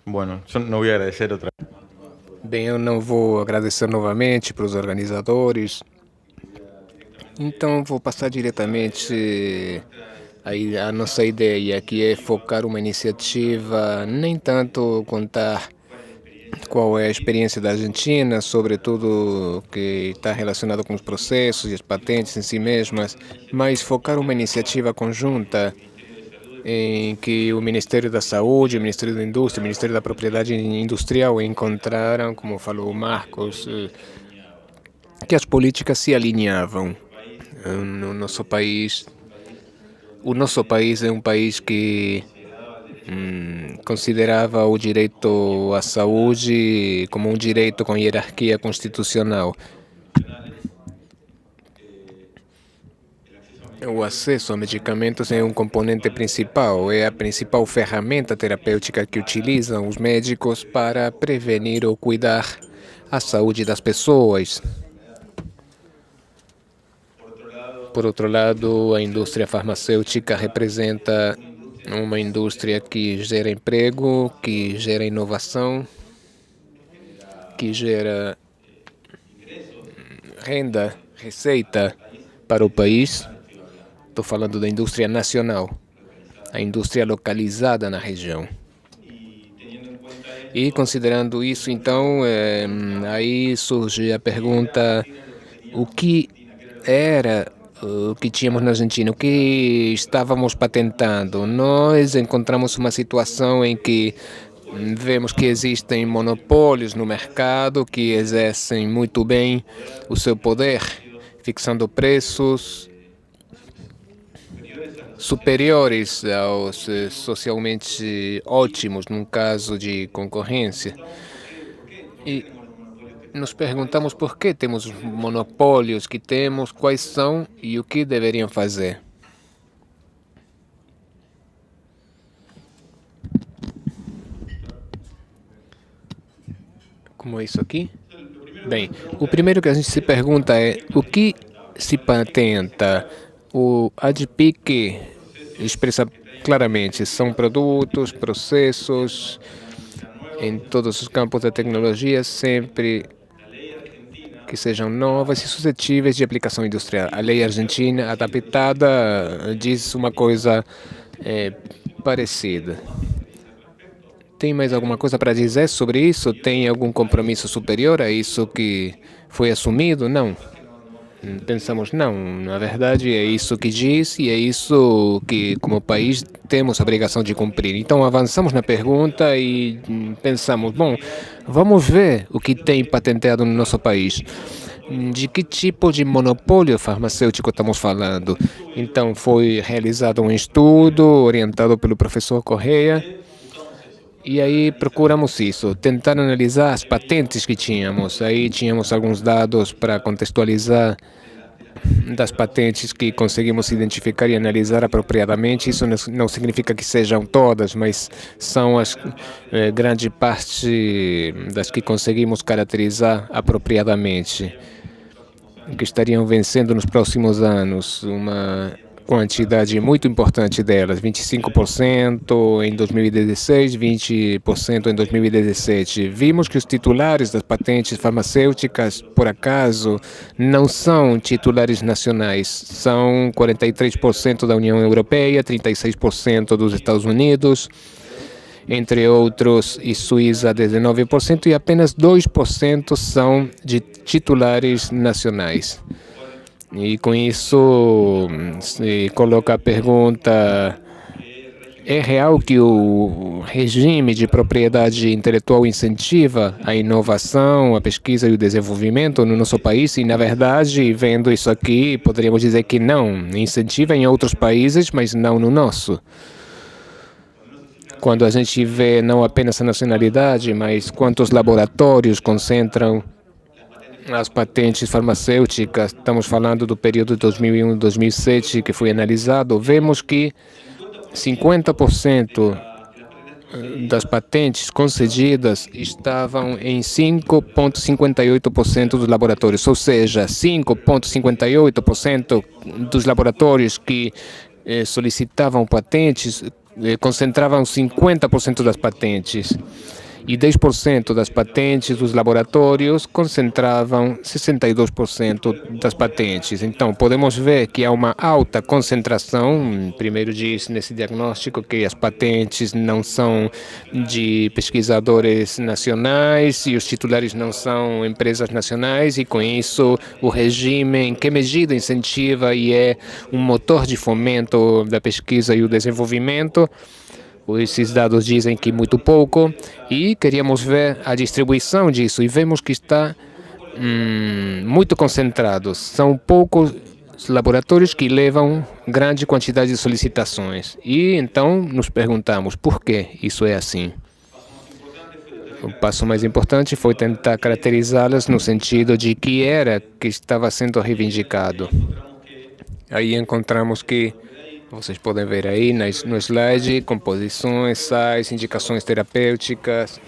Bueno, yo no voy a agradecer otra vez. Bem, eu não vou agradecer novamente para os organizadores, então vou passar diretamente aí a nossa ideia, que é focar uma iniciativa, nem tanto contar qual é a experiência da Argentina, sobretudo que está relacionado com os processos e as patentes em si mesmas, mas focar uma iniciativa conjunta em que o Ministério da Saúde, o Ministério da Indústria, o Ministério da Propriedade Industrial encontraram, como falou o Marcos, que as políticas se alinhavam no nosso país. O nosso país é um país que considerava o direito à saúde como um direito com hierarquia constitucional. O acesso a medicamentos é um componente principal, é a principal ferramenta terapêutica que utilizam os médicos para prevenir ou cuidar a saúde das pessoas. Por outro lado, a indústria farmacêutica representa uma indústria que gera emprego, que gera inovação, que gera renda, receita para o país. Estou falando da indústria nacional, a indústria localizada na região. E considerando isso, então, aí surge a pergunta: o que era o que tínhamos na Argentina, o que estávamos patentando? Nós encontramos uma situação em que vemos que existem monopólios no mercado que exercem muito bem o seu poder, fixando preços superiores aos socialmente ótimos num caso de concorrência. E nos perguntamos por que temos os monopólios que temos, quais são e o que deveriam fazer. Como é isso aqui? Bem, o primeiro que a gente se pergunta é o que se patenta. O ADPIC expressa claramente, são produtos, processos em todos os campos da tecnologia, sempre que sejam novas e suscetíveis de aplicação industrial. A lei argentina adaptada diz uma coisa parecida. Tem mais alguma coisa para dizer sobre isso? Tem algum compromisso superior a isso que foi assumido? Não. Pensamos, não, na verdade é isso que diz e é isso que, como país, temos a obrigação de cumprir. Então avançamos na pergunta e pensamos, bom, vamos ver o que tem patenteado no nosso país. De que tipo de monopólio farmacêutico estamos falando? Então foi realizado um estudo orientado pelo professor Correia. E aí procuramos isso, tentar analisar as patentes que tínhamos. Aí tínhamos alguns dados para contextualizar das patentes que conseguimos identificar e analisar apropriadamente. Isso não significa que sejam todas, mas são as grande parte das que conseguimos caracterizar apropriadamente, que estariam vencendo nos próximos anos uma quantidade muito importante delas, 25% em 2016, 20% em 2017. Vimos que os titulares das patentes farmacêuticas, por acaso, não são titulares nacionais, são 43% da União Europeia, 36% dos Estados Unidos, entre outros, e Suíça 19%, e apenas 2% são de titulares nacionais. E com isso se coloca a pergunta: é real que o regime de propriedade intelectual incentiva a inovação, a pesquisa e o desenvolvimento no nosso país? E, na verdade, vendo isso aqui, poderíamos dizer que não. Incentiva em outros países, mas não no nosso. Quando a gente vê não apenas a nacionalidade, mas quantos laboratórios concentram as patentes farmacêuticas, estamos falando do período de 2001 e 2007 que foi analisado, vemos que 50% das patentes concedidas estavam em 5,58% dos laboratórios, ou seja, 5,58% dos laboratórios que solicitavam patentes concentravam 50% das patentes. E 10% das patentes dos laboratórios concentravam 62% das patentes. Então, podemos ver que há uma alta concentração. Primeiro diz nesse diagnóstico que as patentes não são de pesquisadores nacionais e os titulares não são empresas nacionais, e com isso o regime, em que medida incentiva e é um motor de fomento da pesquisa e o desenvolvimento. Esses dados dizem que muito pouco, e queríamos ver a distribuição disso, e vemos que está muito concentrado. São poucos laboratórios que levam grande quantidade de solicitações. E então nos perguntamos por que isso é assim. O passo mais importante foi tentar caracterizá-las no sentido de que era que estava sendo reivindicado. Aí encontramos que vocês podem ver aí no slide composições, sais, indicações terapêuticas,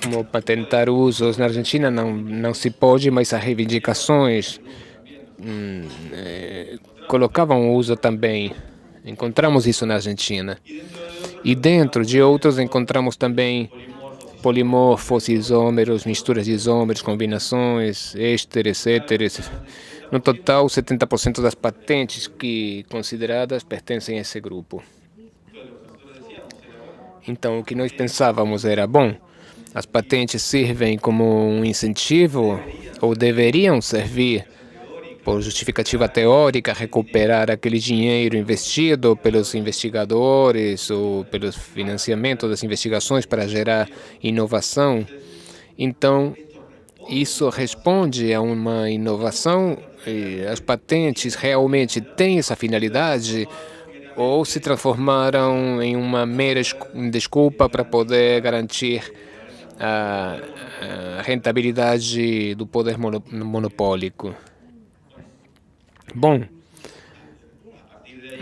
como patentar usos. Na Argentina não se pode, mas as reivindicações colocavam o uso também. Encontramos isso na Argentina. E dentro de outros encontramos também polimorfos, isômeros, misturas de isômeros, combinações, ésteres, éteres. No total, 70% das patentes que consideradas pertencem a esse grupo. Então, o que nós pensávamos era, bom, as patentes servem como um incentivo, ou deveriam servir, por justificativa teórica, recuperar aquele dinheiro investido pelos investigadores ou pelo financiamento das investigações para gerar inovação. Então, isso responde a uma inovação? As patentes realmente têm essa finalidade, ou se transformaram em uma mera desculpa para poder garantir a rentabilidade do poder monopólico? Bom,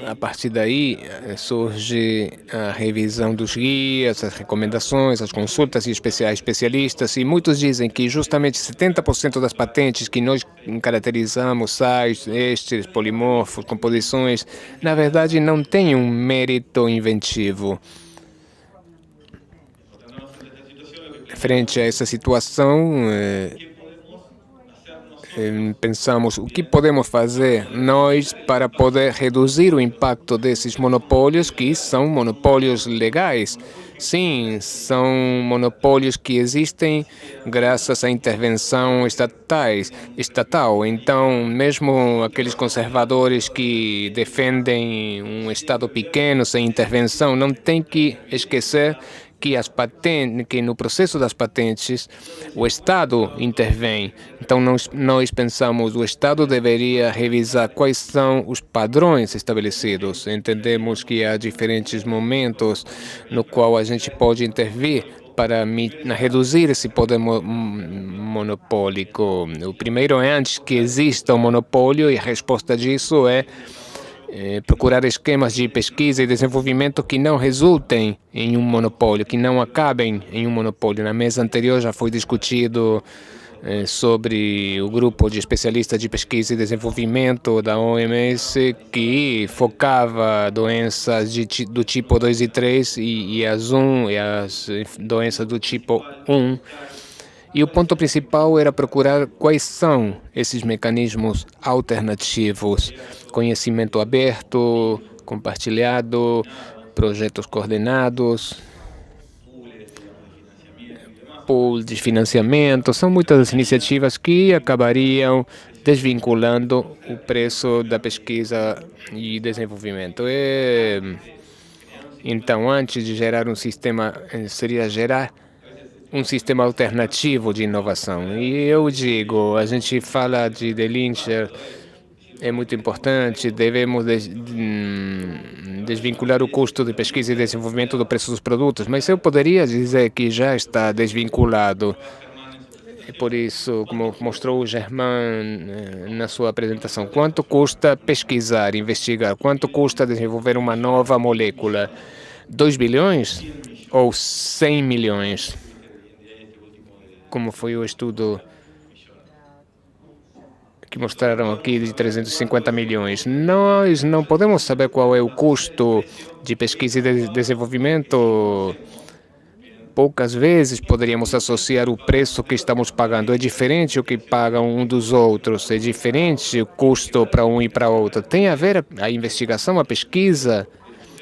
a partir daí surge a revisão dos guias, as recomendações, as consultas e especialistas, e muitos dizem que justamente 70% das patentes que nós caracterizamos, sais, ésteres, polimorfos, composições, na verdade não têm um mérito inventivo. Frente a essa situação, pensamos o que podemos fazer nós para poder reduzir o impacto desses monopólios, que são monopólios legais. Sim, são monopólios que existem graças à intervenção estatal. Então, mesmo aqueles conservadores que defendem um Estado pequeno, sem intervenção, não tem que esquecer que no processo das patentes o Estado intervém. Então nós pensamos que o Estado deveria revisar quais são os padrões estabelecidos. Entendemos que há diferentes momentos no qual a gente pode intervir para reduzir esse poder monopólico. O primeiro é antes que exista um monopólio, e a resposta disso é procurar esquemas de pesquisa e desenvolvimento que não resultem em um monopólio, que não acabem em um monopólio. Na mesa anterior já foi discutido sobre o grupo de especialistas de pesquisa e desenvolvimento da OMS, que focava doenças do tipo 2 e 3 e as doenças do tipo 1. E o ponto principal era procurar quais são esses mecanismos alternativos: conhecimento aberto, compartilhado, projetos coordenados, pool de financiamento. São muitas as iniciativas que acabariam desvinculando o preço da pesquisa e desenvolvimento. Então, antes de gerar um sistema, seria gerar um sistema alternativo de inovação. E eu digo, a gente fala de Delincher, é muito importante, devemos desvincular o custo de pesquisa e desenvolvimento do preço dos produtos, mas eu poderia dizer que já está desvinculado. E por isso, como mostrou o Germain na sua apresentação, quanto custa pesquisar, investigar? Quanto custa desenvolver uma nova molécula? 2 bilhões ou 100 milhões? Como foi o estudo que mostraram aqui de 350 milhões. Nós não podemos saber qual é o custo de pesquisa e desenvolvimento. Poucas vezes poderíamos associar o preço que estamos pagando. É diferente o que pagam um dos outros, é diferente o custo para um e para outro. Tem a ver a investigação, a pesquisa,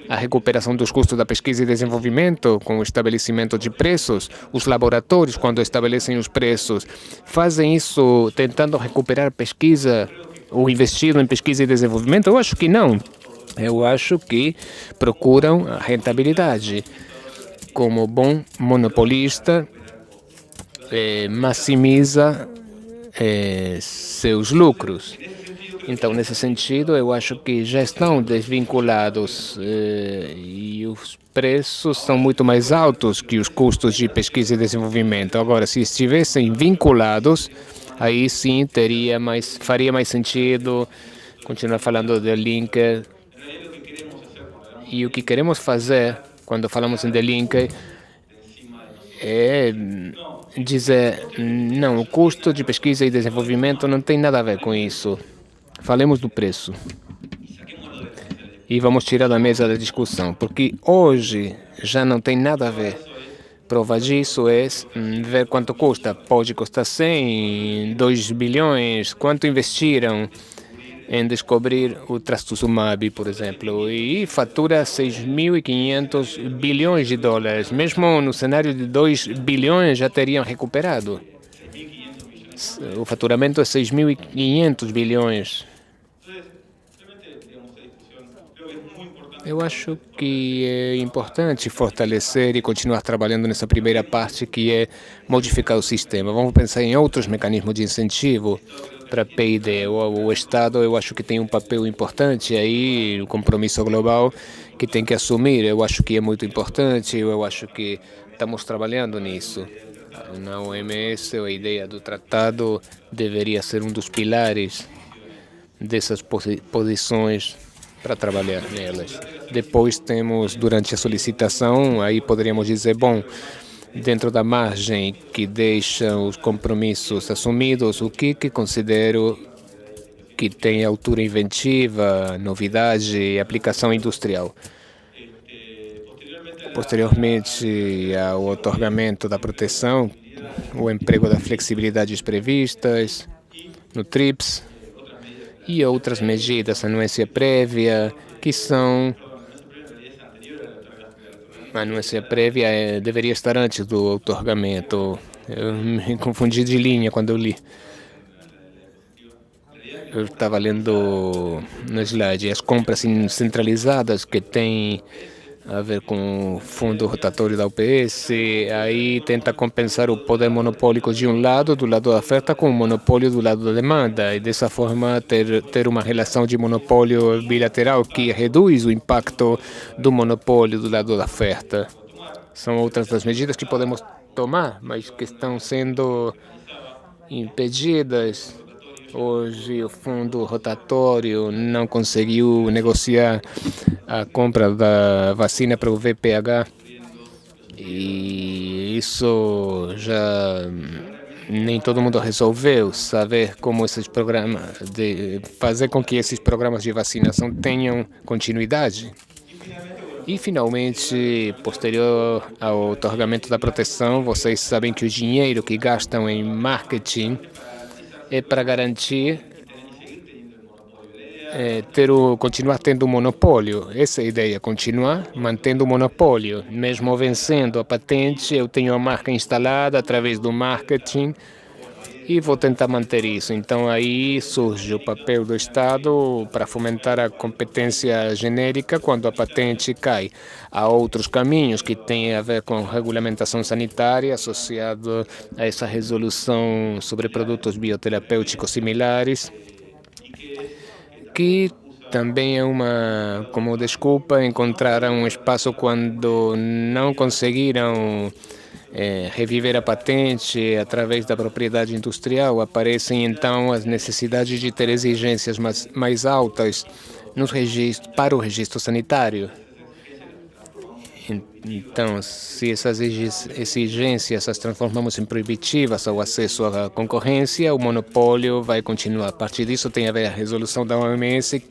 a recuperação dos custos da pesquisa e desenvolvimento com o estabelecimento de preços. Os laboratórios, quando estabelecem os preços, fazem isso tentando recuperar a pesquisa ou investindo em pesquisa e desenvolvimento? Eu acho que não. Eu acho que procuram a rentabilidade. Como bom monopolista, maximiza seus lucros. Então, nesse sentido, eu acho que já estão desvinculados e os preços são muito mais altos que os custos de pesquisa e desenvolvimento. Agora, se estivessem vinculados, aí sim faria mais sentido continuar falando de Linker. E o que queremos fazer quando falamos em The Link é dizer, não, o custo de pesquisa e desenvolvimento não tem nada a ver com isso. Falemos do preço. E vamos tirar da mesa da discussão, porque hoje já não tem nada a ver. Prova disso é ver quanto custa. Pode custar 100, 2 bilhões, quanto investiram em descobrir o trastuzumab, por exemplo, e fatura 6.500 bilhões de dólares. Mesmo no cenário de 2 bilhões já teriam recuperado. O faturamento é 6.500 bilhões. Eu acho que é importante fortalecer e continuar trabalhando nessa primeira parte, que é modificar o sistema. Vamos pensar em outros mecanismos de incentivo para P&D. O Estado, eu acho que tem um papel importante aí, o compromisso global que tem que assumir. Eu acho que é muito importante, eu acho que estamos trabalhando nisso. Na OMS, a ideia do tratado deveria ser um dos pilares dessas posições para trabalhar nelas. Depois temos, durante a solicitação, aí poderíamos dizer, bom, dentro da margem que deixa os compromissos assumidos, o que considero que tem altura inventiva, novidade e aplicação industrial. Posteriormente ao otorgamento da proteção, o emprego das flexibilidades previstas no TRIPS e outras medidas, anuência prévia, que são... A anuência prévia deveria estar antes do otorgamento. Eu me confundi de linha quando eu li. Eu estava lendo no slide as compras centralizadas que têm a ver com o fundo rotatório da UPS, aí tenta compensar o poder monopólico de um lado, do lado da oferta, com o monopólio do lado da demanda, e dessa forma ter uma relação de monopólio bilateral que reduz o impacto do monopólio do lado da oferta. São outras das medidas que podemos tomar, mas que estão sendo impedidas. Hoje o fundo rotatório não conseguiu negociar a compra da vacina para o VPH e isso já nem todo mundo resolveu. Saber como esses programas, fazer com que esses programas de vacinação tenham continuidade. E, finalmente, posterior ao otorgamento da proteção, vocês sabem que o dinheiro que gastam em marketing é para garantir continuar tendo um monopólio. Essa é a ideia, continuar mantendo o monopólio. Mesmo vencendo a patente, eu tenho a marca instalada através do marketing e vou tentar manter isso. Então, aí surge o papel do Estado para fomentar a competência genérica quando a patente cai. Há outros caminhos que têm a ver com regulamentação sanitária associado a essa resolução sobre produtos bioterapêuticos similares, que também é como desculpa, encontraram um espaço quando não conseguiram reviver a patente através da propriedade industrial. Aparecem então as necessidades de ter exigências mais altas para o registro sanitário. Então, se essas exigências as transformamos em proibitivas ao acesso à concorrência, o monopólio vai continuar. A partir disso, tem a ver a resolução da OMS,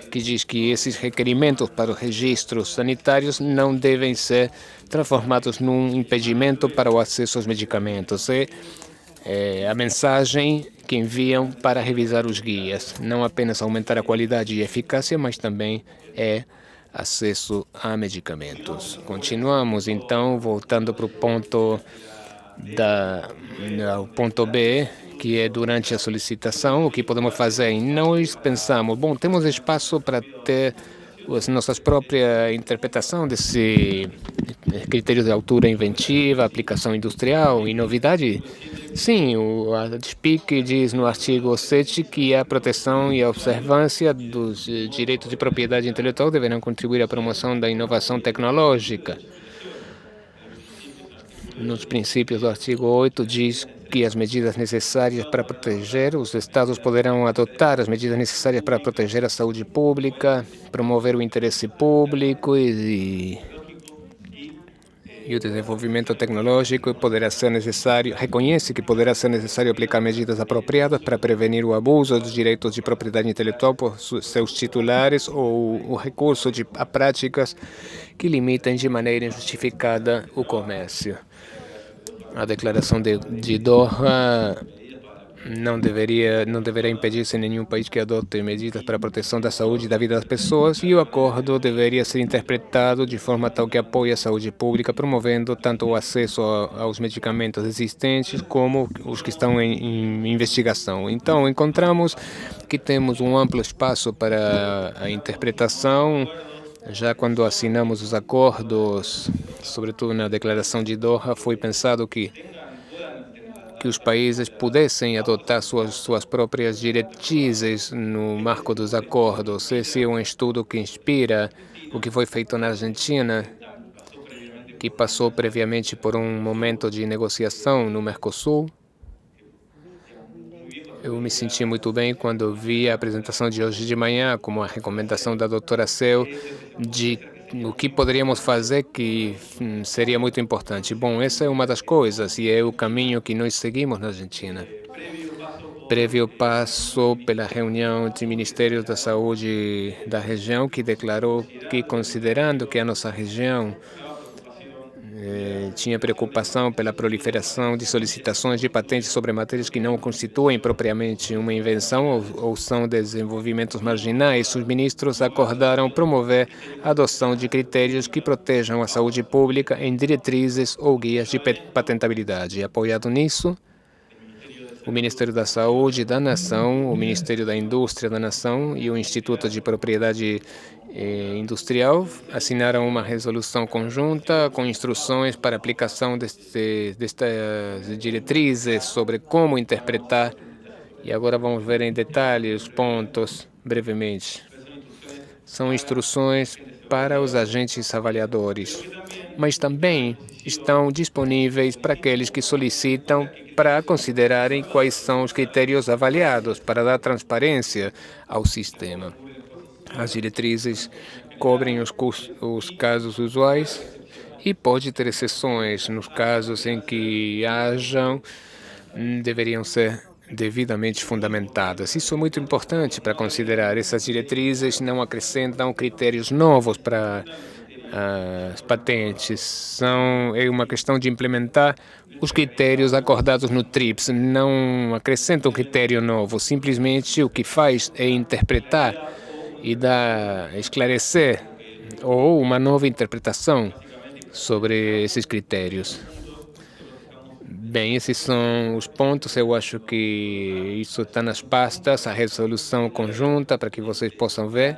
que diz que esses requerimentos para os registros sanitários não devem ser transformados num impedimento para o acesso aos medicamentos. É a mensagem que enviam para revisar os guias. Não apenas aumentar a qualidade e eficácia, mas também acesso a medicamentos. Continuamos, então, voltando para o ponto ponto B, que é durante a solicitação, o que podemos fazer. Nós pensamos, bom, temos espaço para ter as nossas próprias interpretação desse critério de altura inventiva, aplicação industrial e novidade. Sim, a DSPIC diz no artigo 7 que a proteção e a observância dos direitos de propriedade intelectual deverão contribuir à promoção da inovação tecnológica. Nos princípios do artigo 8 diz que as medidas necessárias para proteger, os Estados poderão adotar as medidas necessárias para proteger a saúde pública, promover o interesse público e o desenvolvimento tecnológico, e poderá ser necessário, reconhece que poderá ser necessário aplicar medidas apropriadas para prevenir o abuso dos direitos de propriedade intelectual por seus titulares ou o recurso a práticas que limitem de maneira injustificada o comércio. A declaração de Doha não deverá impedir-se nenhum país que adote medidas para a proteção da saúde e da vida das pessoas, e o acordo deveria ser interpretado de forma tal que apoie a saúde pública, promovendo tanto o acesso aos medicamentos existentes como os que estão em investigação. Então, encontramos que temos um amplo espaço para a interpretação. Já quando assinamos os acordos, sobretudo na declaração de Doha, foi pensado que os países pudessem adotar suas próprias diretrizes no marco dos acordos. Esse é um estudo que inspira o que foi feito na Argentina, que passou previamente por um momento de negociação no Mercosul. Eu me senti muito bem quando vi a apresentação de hoje de manhã, como a recomendação da doutora Seu, de o que poderíamos fazer que seria muito importante. Bom, essa é uma das coisas e é o caminho que nós seguimos na Argentina. Prévio passo pela reunião de Ministérios da Saúde da região, que declarou que, considerando que a nossa região tinha preocupação pela proliferação de solicitações de patentes sobre matérias que não constituem propriamente uma invenção ou são desenvolvimentos marginais, os ministros acordaram promover a adoção de critérios que protejam a saúde pública em diretrizes ou guias de patentabilidade. Apoiado nisso, o Ministério da Saúde da Nação, o Ministério da Indústria da Nação e o Instituto de Propriedade Industrial assinaram uma resolução conjunta com instruções para aplicação destas diretrizes sobre como interpretar. E agora vamos ver em detalhe os pontos brevemente. São instruções para os agentes avaliadores, mas também estão disponíveis para aqueles que solicitam para considerarem quais são os critérios avaliados para dar transparência ao sistema. As diretrizes cobrem os casos usuais e pode ter exceções nos casos em que deveriam ser devidamente fundamentadas. Isso é muito importante para considerar. Essas diretrizes não acrescentam critérios novos para as patentes. É uma questão de implementar os critérios acordados no TRIPS. Não acrescenta um critério novo. Simplesmente o que faz é interpretar e esclarecer ou uma nova interpretação sobre esses critérios. Bem, esses são os pontos. Eu acho que isso está nas pastas, a resolução conjunta, para que vocês possam ver,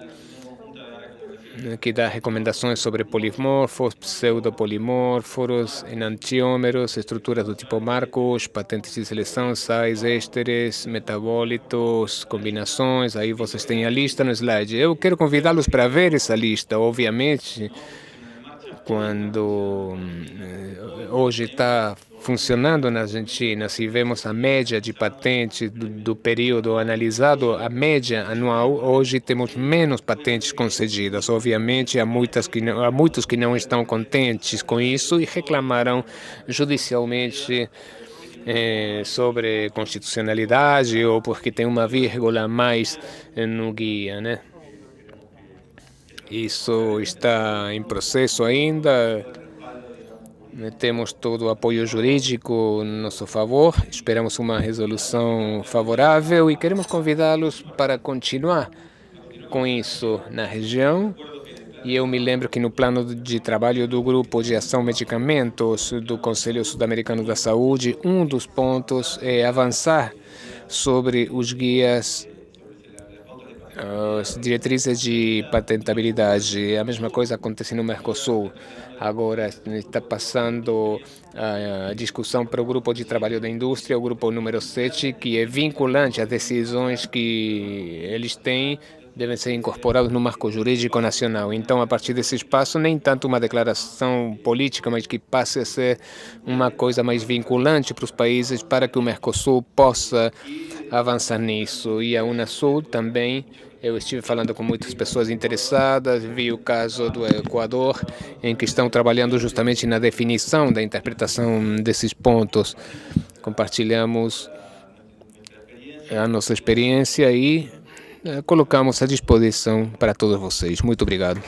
que dá recomendações sobre polimorfos, pseudopolimorfos, enantiômeros, estruturas do tipo Marcos, patentes de seleção, sais, ésteres, metabólitos, combinações. Aí vocês têm a lista no slide. Eu quero convidá-los para ver essa lista. Obviamente, quando hoje está funcionando na Argentina. Se vemos a média de patentes do período analisado, a média anual, hoje temos menos patentes concedidas. Obviamente, há muitos que não estão contentes com isso e reclamaram judicialmente sobre constitucionalidade ou porque tem uma vírgula a mais no guia, né? Isso está em processo ainda. Temos todo o apoio jurídico no nosso favor, esperamos uma resolução favorável e queremos convidá-los para continuar com isso na região. E eu me lembro que no plano de trabalho do Grupo de Ação Medicamentos do Conselho Sul-Americano da Saúde, um dos pontos é avançar sobre os guias, as diretrizes de patentabilidade. A mesma coisa acontece no Mercosul. Agora está passando a discussão para o grupo de trabalho da indústria, o grupo número 7, que é vinculante. As decisões que eles têm devem ser incorporadas no marco jurídico nacional. Então, a partir desse espaço, nem tanto uma declaração política, mas que passe a ser uma coisa mais vinculante para os países para que o Mercosul possa avançar nisso. E a Unasul também. Eu estive falando com muitas pessoas interessadas, vi o caso do Equador, em que estão trabalhando justamente na definição da interpretação desses pontos. Compartilhamos a nossa experiência e colocamos à disposição para todos vocês. Muito obrigado.